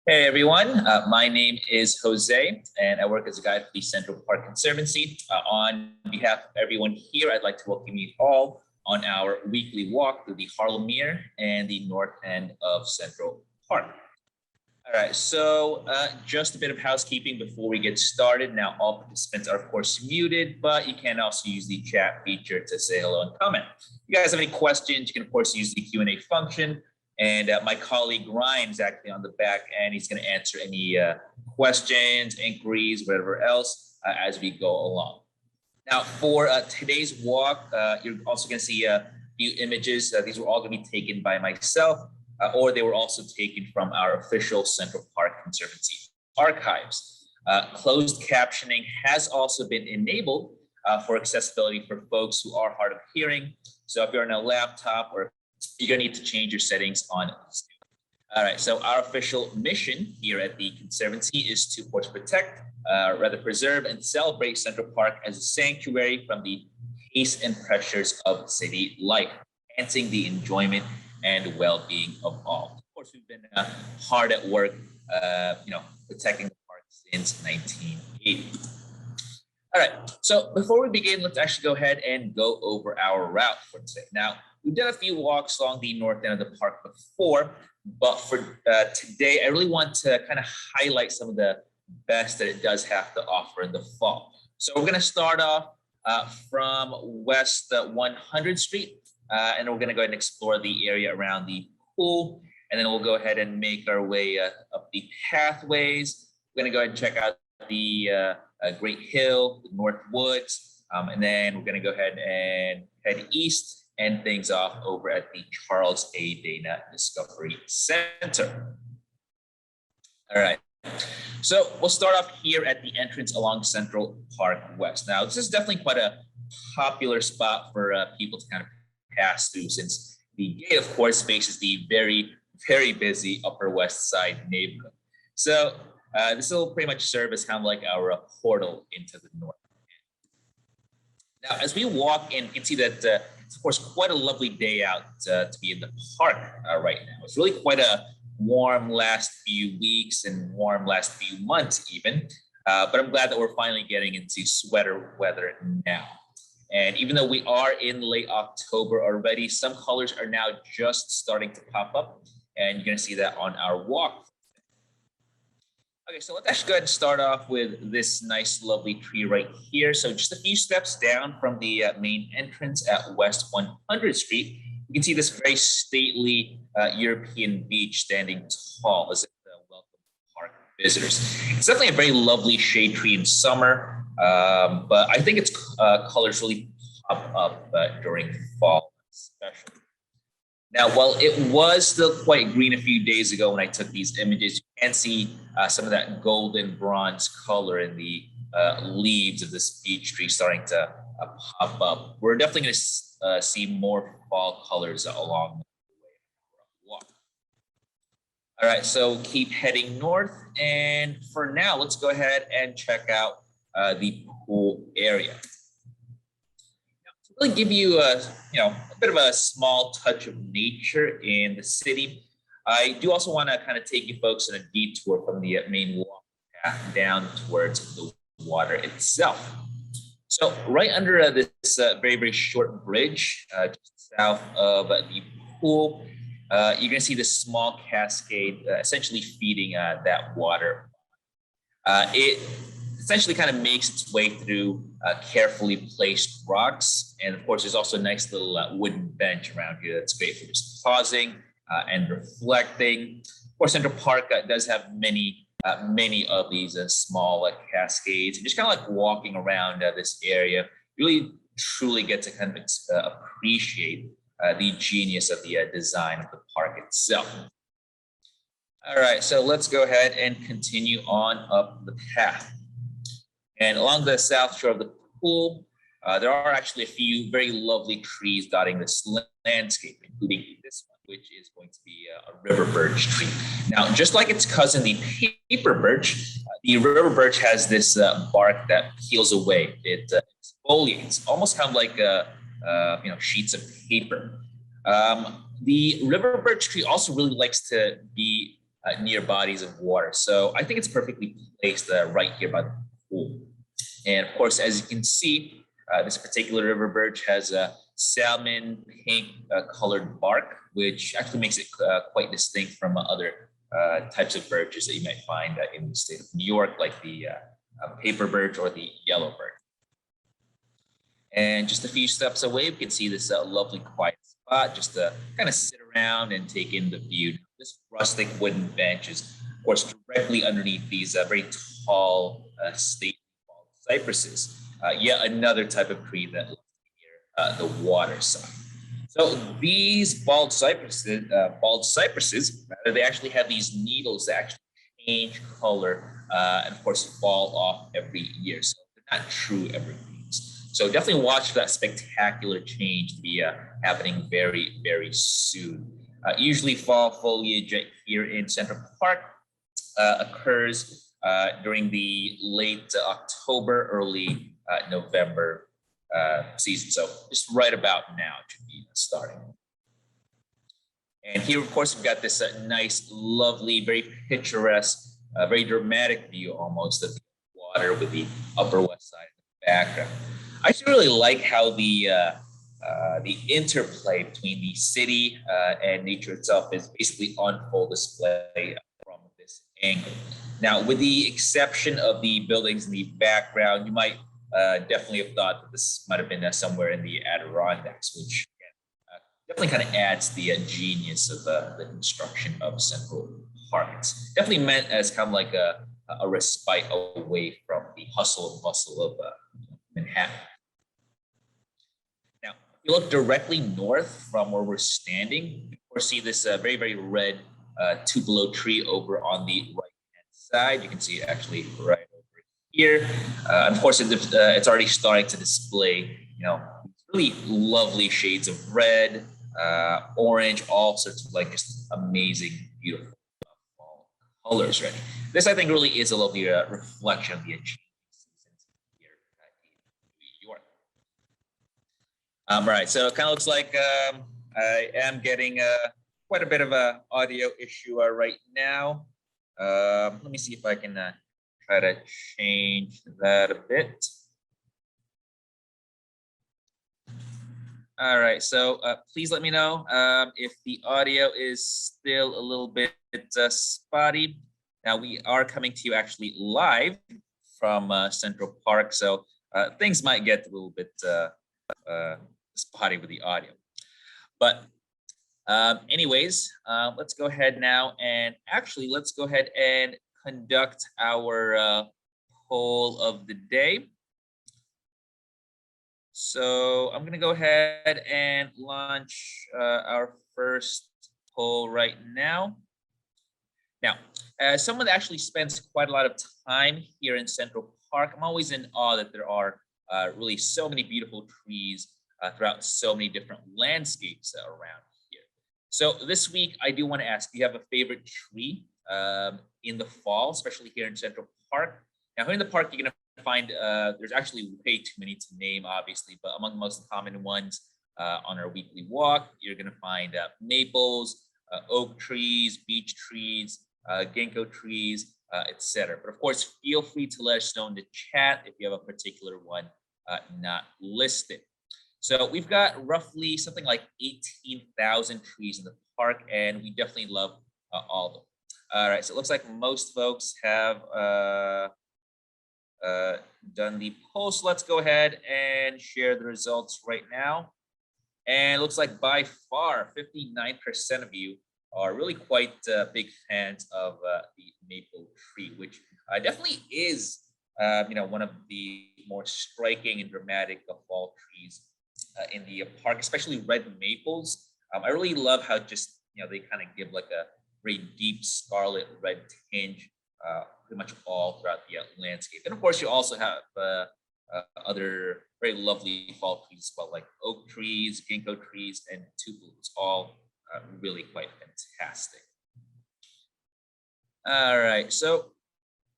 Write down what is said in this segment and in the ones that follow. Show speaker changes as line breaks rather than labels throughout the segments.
Hey everyone, my name is Jose and I work as a guide for the Central Park Conservancy. On behalf of everyone here, I'd like to welcome you all on our weekly walk through the Harlem Meer and the north end of Central Park. All right, so just a bit of housekeeping before we get started. Now, all participants are, of course, muted, but you can also use the chat feature to say hello and comment. If you guys have any questions, you can, of course, use the Q&A function. And my colleague Ryan is actually on the back end. He's going to answer any questions, inquiries, whatever else as we go along. Now, for today's walk, you're also going to see a few images. These were all going to be taken by myself, or they were also taken from our official Central Park Conservancy archives. Closed captioning has also been enabled for accessibility for folks who are hard of hearing. So if you're on a laptop or you're going to need to change your settings on it. All right, so our official mission here at the Conservancy is to, of course, preserve and celebrate Central Park as a sanctuary from the pace and pressures of city life, enhancing the enjoyment and well-being of all. Of course, we've been hard at work, protecting the park since 1980. All right, so before we begin, let's actually go ahead and go over our route for today. Now, we've done a few walks along the north end of the park before, but for today, I really want to kind of highlight some of the best that it does have to offer in the fall. So we're going to start off from West 100th Street, and we're going to go ahead and explore the area around the pool, and then we'll go ahead and make our way up the pathways. We're going to go ahead and check out the Great Hill, the North Woods, and then we're going to go ahead and head east, end things off over at the Charles A. Dana Discovery Center. All right, so we'll start off here at the entrance along Central Park West. Now, this is definitely quite a popular spot for people to kind of pass through, since the gate, of course, faces the very, very busy Upper West Side neighborhood. So this will pretty much serve as kind of like our portal into the north. Now, as we walk in, you can see that it's, of course, quite a lovely day out to be in the park right now. It's really quite a warm last few weeks and warm last few months even, but I'm glad that we're finally getting into sweater weather now. And even though we are in late October already, some colors are now just starting to pop up, and you're going to see that on our walk. Okay, so let's actually go ahead and start off with this nice, lovely tree right here. So just a few steps down from the main entrance at West 100th Street, you can see this very stately European beach standing tall as it welcomes park visitors. It's definitely a very lovely shade tree in summer, but I think its colors really pop up during fall especially. Now, while it was still quite green a few days ago when I took these images, you can see some of that golden bronze color in the leaves of this beech tree starting to pop up. We're definitely going to see more fall colors along the way for our walk. All right, so keep heading north. And for now, let's go ahead and check out the pool area. Really give you a bit of a small touch of nature in the city. I do also want to kind of take you folks on a detour from the main walk path down towards the water itself. So right under this very, very short bridge just south of the pool, you're going to see this small cascade essentially feeding that water. It essentially kind of makes its way through carefully placed rocks. And of course, there's also a nice little wooden bench around here that's great for just pausing and reflecting. Of course, Central Park does have many of these small cascades. And just kind of like walking around this area, really truly get to kind of appreciate the genius of the design of the park itself. All right, so let's go ahead and continue on up the path. And along the south shore of the pool, there are actually a few very lovely trees dotting this landscape, including this one, which is going to be a river birch tree. Now, just like its cousin, the paper birch, the river birch has this bark that peels away. It exfoliates, almost kind of like sheets of paper. The river birch tree also really likes to be near bodies of water. So I think it's perfectly placed right here by the pool. And of course, as you can see, this particular river birch has a salmon pink colored bark, which actually makes it quite distinct from other types of birches that you might find in the state of New York, like the paper birch or the yellow birch. And just a few steps away, we can see this lovely quiet spot just to kind of sit around and take in the view. This rustic wooden bench is, of course, directly underneath these very tall, stately cypresses. Yet another type of tree that lives near the water side. So these cypresses, they actually have these needles that actually change color and, of course, fall off every year. So they're not true evergreens. So definitely watch for that spectacular change to be happening very, very soon. Usually fall foliage here in Central Park occurs during the late October, early November season. So just right about now it should be starting. And here, of course, we've got this nice, lovely, very picturesque, very dramatic view almost of the water with the Upper West Side in the background. I actually really like how the interplay between the city and nature itself is basically on full display from this angle. Now, with the exception of the buildings in the background, you might definitely have thought that this might have been somewhere in the Adirondacks, which definitely kind of adds the genius of the construction of Central Park. It's definitely meant as kind of like a respite away from the hustle and bustle of Manhattan. Now, if you look directly north from where we're standing, you of course see this very, very red tupelo tree over on the right-hand side. You can see it actually right over here. Of course, it's already starting to display, really lovely shades of red, orange, all sorts of like just amazing, beautiful colors. Right. This, I think, really is a lovely reflection of the achievements here in New York. Right. So it kind of looks like I am getting quite a bit of an audio issue right now. Let me see if I can try to change that a bit. All right, so please let me know if the audio is still a little bit spotty. Now, we are coming to you actually live from Central Park, so things might get a little bit spotty with the audio. But anyways, let's go ahead now and actually let's go ahead and conduct our poll of the day. So I'm going to go ahead and launch our first poll right now. Now, as someone that actually spends quite a lot of time here in Central Park, I'm always in awe that there are really so many beautiful trees throughout so many different landscapes around here. So this week, I do want to ask, do you have a favorite tree in the fall, especially here in Central Park? Now, here in the park, you're going to find there's actually way too many to name, obviously, but among the most common ones on our weekly walk, you're going to find maples, oak trees, beech trees, ginkgo trees, etc. But of course, feel free to let us know in the chat if you have a particular one not listed. So we've got roughly something like 18,000 trees in the park, and we definitely love all of them. All right, so it looks like most folks have done the poll. So let's go ahead and share the results right now. And it looks like by far 59% of you are really quite big fans of the maple tree, which definitely is one of the more striking and dramatic fall trees in the park, especially red maples. I really love how just they kind of give like a very deep scarlet red tinge pretty much all throughout the landscape. And of course, you also have other very lovely fall trees as well, like oak trees, ginkgo trees, and tuberoos, all really quite fantastic. All right, so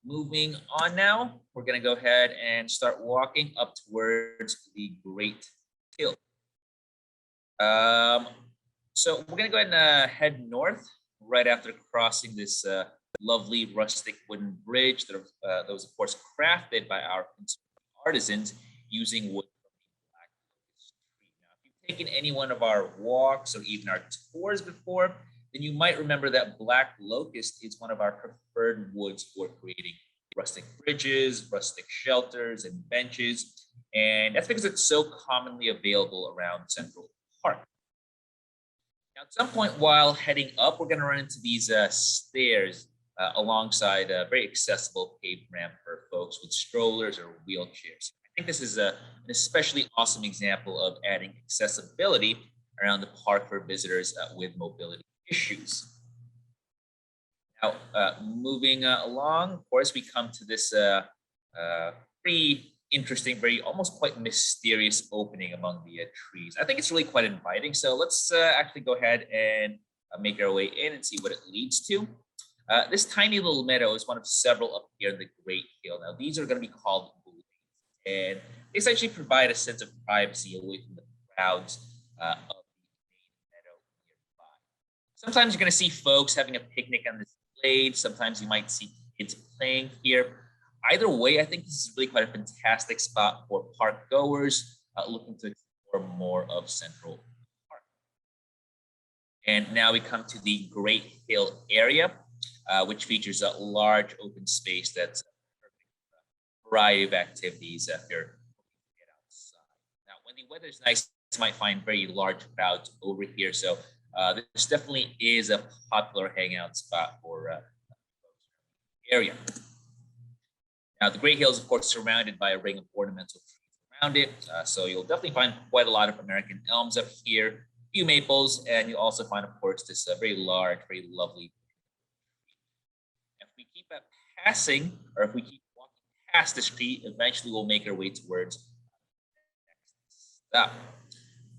moving on now, we're going to go ahead and start walking up towards the Great Hill. So we're going to go ahead and head north. right after crossing this lovely rustic wooden bridge that was, of course, crafted by our artisans using wood from the black locust tree. Now, if you've taken any one of our walks or even our tours before, then you might remember that black locust is one of our preferred woods for creating rustic bridges, rustic shelters, and benches. And that's because it's so commonly available around Central Park. Now, at some point while heading up, we're going to run into these stairs alongside a very accessible paved ramp for folks with strollers or wheelchairs. I think this is an especially awesome example of adding accessibility around the park for visitors with mobility issues. Now, moving along, of course, we come to this pretty interesting, very almost quite mysterious opening among the trees. I think it's really quite inviting. So let's actually go ahead and make our way in and see what it leads to. This tiny little meadow is one of several up here in the Great Hill. Now, these are going to be called glades, and they essentially provide a sense of privacy away from the crowds of the main meadow nearby. Sometimes you're going to see folks having a picnic on this glade. Sometimes you might see kids playing here. Either way, I think this is really quite a fantastic spot for park goers looking to explore more of Central Park. And now we come to the Great Hill area, which features a large open space that's a perfect variety of activities if you're looking to get outside. Now, when the weather is nice, you might find very large crowds over here. So this definitely is a popular hangout spot for the area. Now, the Great Hill is, of course, surrounded by a ring of ornamental trees around it. So you'll definitely find quite a lot of American elms up here, a few maples, and you'll also find, of course, this very large, very lovely. If we keep passing, or if we keep walking past this tree, eventually we'll make our way towards the next stop.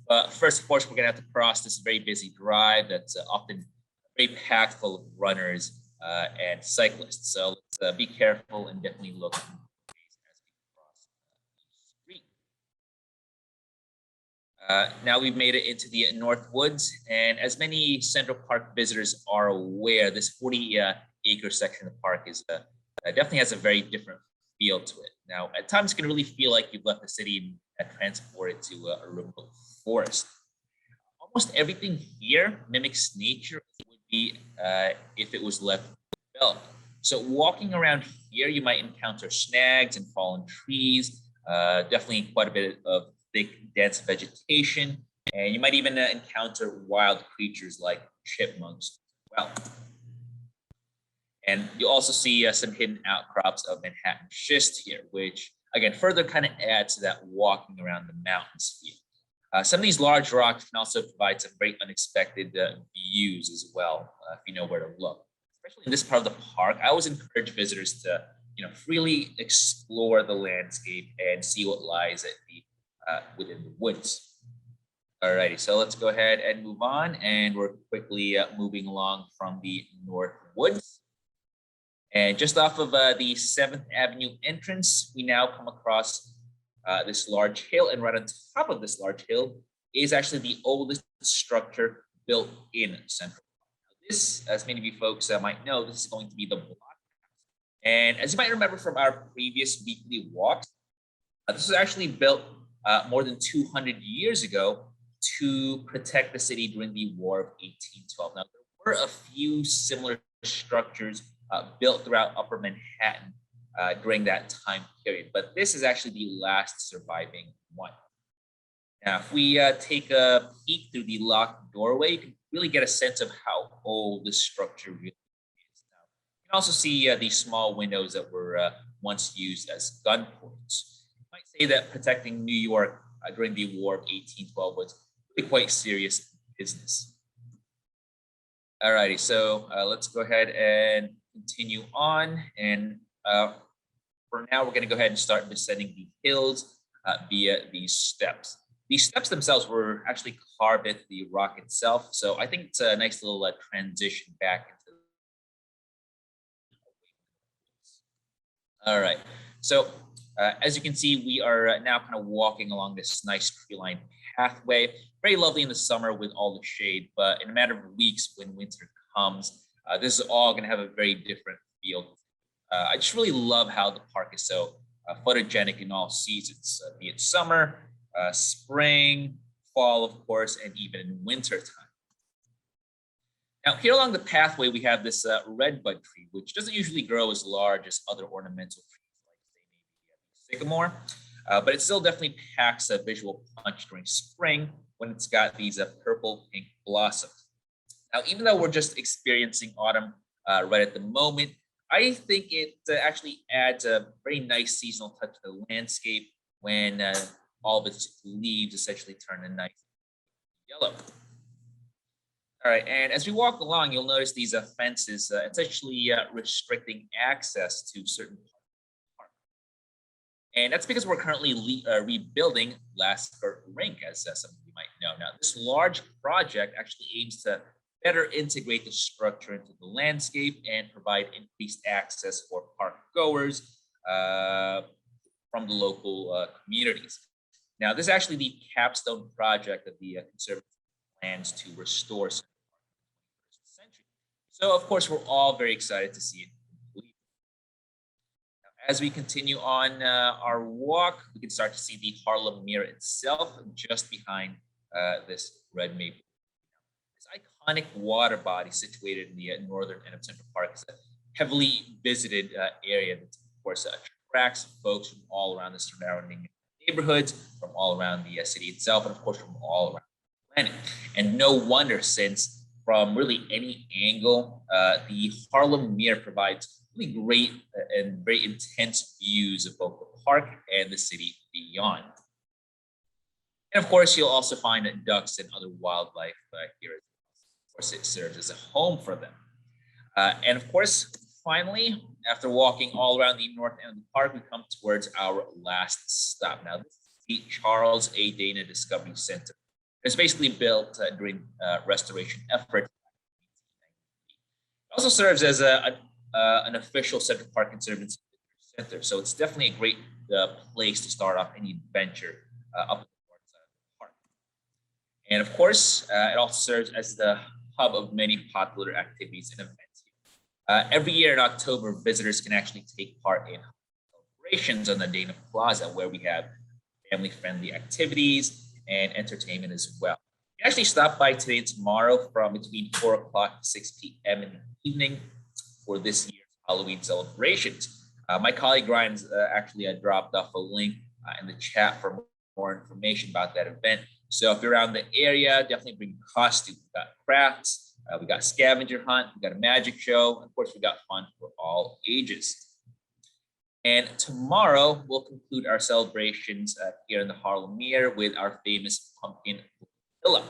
But first, of course, we're going to have to cross this very busy drive that's often very packed full of runners and cyclists. So let's be careful and definitely look as we cross the street. Now we've made it into the North Woods, and as many Central Park visitors are aware, this 40-acre section of the park is definitely has a very different feel to it. Now, at times, it can really feel like you've left the city and transported to a remote forest. Almost everything here mimics nature would be if it was left developed. So walking around here, you might encounter snags and fallen trees, definitely quite a bit of thick, dense vegetation, and you might even encounter wild creatures like chipmunks as well. And you'll also see some hidden outcrops of Manhattan schist here, which again further kind of adds to that walking around the mountains feel. Some of these large rocks can also provide some very unexpected views as well, if you know where to look. Especially in this part of the park, I always encourage visitors to, freely explore the landscape and see what lies at within the woods. Alrighty, so let's go ahead and move on, and we're quickly moving along from the North Woods. And just off of the 7th Avenue entrance, we now come across this large hill, and right on top of this large hill is actually the oldest structure built in Central Park. This, as many of you folks might know, this is going to be the Block House. And as you might remember from our previous weekly walks, this was actually built more than 200 years ago to protect the city during the War of 1812. Now, there were a few similar structures built throughout Upper Manhattan during that time period, but this is actually the last surviving one. Now, if we take a peek through the locked doorway, you can really get a sense of how old this structure really is. Now, you can also see these small windows that were once used as gun ports. You might say that protecting New York during the War of 1812 was really quite serious business. Alrighty, so let's go ahead and continue on. And for now, we're going to go ahead and start descending the hills via these steps. These steps themselves were actually carved into the rock itself. So I think it's a nice little transition back into. All right. So as you can see, we are now kind of walking along this nice tree-lined pathway. Very lovely in the summer with all the shade, but in a matter of weeks when winter comes, this is all going to have a very different feel. I just really love how the park is so photogenic in all seasons, be it summer, spring, fall, of course, and even in winter time. Now, here along the pathway, we have this redbud tree, which doesn't usually grow as large as other ornamental trees, like say maybe sycamore, but it still definitely packs a visual punch during spring when it's got these purple-pink blossoms. Now, even though we're just experiencing autumn right at the moment, I think it actually adds a very nice seasonal touch to the landscape when all of its leaves essentially turn a nice yellow. All right, and as we walk along, you'll notice these fences essentially restricting access to certain parts of the park. And that's because we're currently rebuilding Lascar Rink, as some of you might know. Now, this large project actually aims to better integrate the structure into the landscape and provide increased access for park goers from the local communities. Now, this is actually the capstone project of the Conservancy plans to restore Central Park in the 21st century. So, of course, we're all very excited to see it complete. Now, as we continue on our walk, we can start to see the Harlem Mirror itself just behind this red maple. This iconic water body situated in the northern end of Central Park is a heavily visited area that, of course, attracts folks from all around the surrounding neighborhoods, from all around the city itself, and of course from all around the planet. And no wonder, since from really any angle, the Harlem Meer provides really great and very intense views of both the park and the city beyond. And of course, you'll also find ducks and other wildlife here. Of course, it serves as a home for them. And of course, finally, after walking all around the north end of the park, we come towards our last stop. Now, this is the Charles A. Dana Discovery Center. It's basically built during restoration efforts. It also serves as an official Central Park Conservancy center. So it's definitely a great place to start off any adventure up the north side of the park. And of course, it also serves as the hub of many popular activities and events. Every year in October, visitors can actually take part in celebrations on the Dana Plaza, where we have family-friendly activities and entertainment as well. You can actually stop by today and tomorrow from between 4 o'clock to 6 p.m. in the evening for this year's Halloween celebrations. My colleague Ryan actually dropped off a link in the chat for more information about that event. So if you're around the area, definitely bring costumes. We've got crafts. We got scavenger hunt, we got a magic show, and of course, we got fun for all ages. And tomorrow, we'll conclude our celebrations here in the Harlem Meer with our famous pumpkin villa,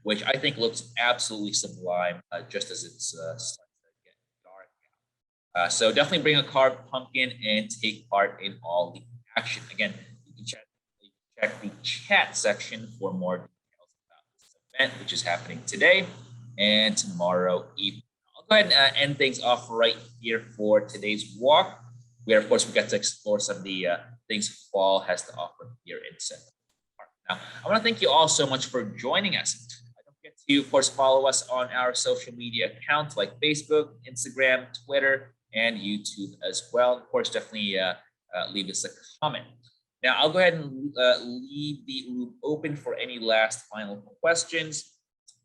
which I think looks absolutely sublime just as it's starting to get dark now. So definitely bring a carved pumpkin and take part in all the action. Again, you can check the chat section for more details about this event, which is happening today and tomorrow evening. I'll go ahead and end things off right here for today's walk, where of course we get to explore some of the things fall has to offer here in Central Park. Now, I want to thank you all so much for joining us. Don't forget to, of course, follow us on our social media accounts like Facebook, Instagram, Twitter, and YouTube as well. Of course, definitely leave us a comment. Now, I'll go ahead and leave the room open for any last final questions.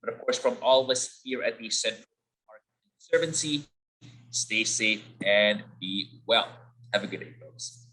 But of course, from all of us here at the Central Park Conservancy, stay safe and be well. Have a good day, folks.